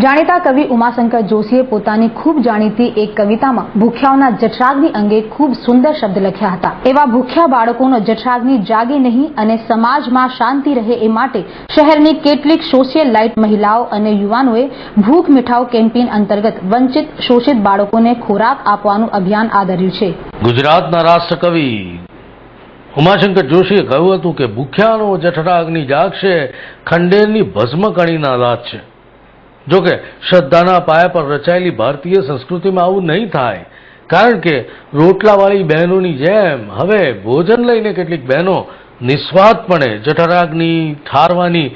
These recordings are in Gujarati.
જાણીતા કવિ ઉમાશંકર જોશીએ પોતાની ખૂબ જાણીતી એક કવિતામાં ભૂખ્યાઓના જઠરાગ્નિ અંગે ખૂબ સુંદર શબ્દ લખ્યા હતા। એવા ભૂખ્યા બાળકોનો જઠરાગ્નિ જાગે નહીં અને સમાજમાં શાંતિ રહે એ માટે શહેરની કેટલીક સોશિયલ લાઇટ મહિલાઓ અને યુવાનોએ ભૂખ મિઠાઉ કેમ્પેઇન અંતર્ગત વંચિત શોષિત બાળકોને ખોરાક આપવાનું અભિયાન આદર્યું છે। ગુજરાતના રાષ્ટ્રકવિ ઉમાશંકર જોશીએ કહ્યું હતું કે ભૂખ્યાનો જઠરાગ્નિ જાગશે ખંડેરની ભસ્મકણીના દાંત છે। જોકે શ્રદ્ધાના પાયા પર રચાયેલી ભારતીય સંસ્કૃતિમાં આવું નહીં થાય, કારણ કે રોટલાવાળી બહેનોની જેમ હવે ભોજન લઈને કેટલીક બહેનો નિસ્વાર્થપણે જઠરાગ્નિ ઠારવાની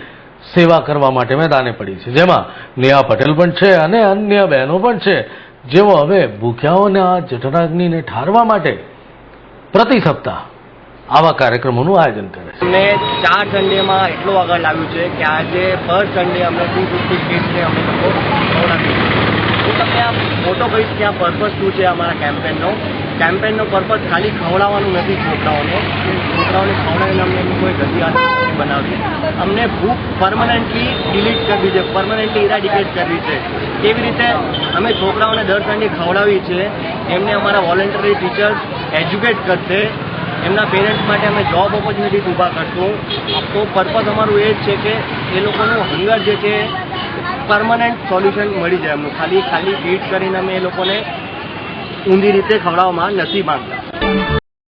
સેવા કરવા માટે મેદાને પડી છે, જેમાં નેહા પટેલ પણ છે અને અન્ય બહેનો પણ છે, જેઓ હવે ભૂખ્યાઓના જઠરાગ્નિને ઠારવા માટે પ્રતિ સપ્તાહ આવા કાર્યક્રમોનું આયોજન કરે છે। અમે 4 સન્ડેમાં એટલું આગળ લાવ્યું છે કે આજે પર સન્ડે અમે 250 કિડ્સને અમે લોકો ખવડાવીએ છીએ। હું તમને આ ફોટો કહીશ કે આ પર્પઝ શું છે અમારા કેમ્પેનનો પર્પઝ ખાલી ખવડાવવાનું નથી। છોકરાઓને ખવડાવીને અમને એમની કોઈ ગતિ નથી બનાવવી, અમને ભૂખ પરમનન્ટલી ડિલીટ કરવી છે, પરમનન્ટલી ઇરાડિકેટ કરવી છે। કેવી રીતે અમે છોકરાઓને દર સન્ડે ખવડાવીએ છીએ, એમને અમારા વોલેન્ટરી ટીચર્સ એજ્યુકેટ કરશે, એમના પેરેન્ટ્સ માટે અમે જોબ ઓપોર્ચ્યુનિટીઝ ઊભા કરશું। તો પર્પઝ અમારું એ જ છે કે એ લોકોનું હંગર જે છે પરમનન્ટ સોલ્યુશન મળી જાય એમનું। ખાલી ફીડ કરીને અમે એ લોકોને ઊંધી રીતે ખવડાવવામાં નથી માંગતા।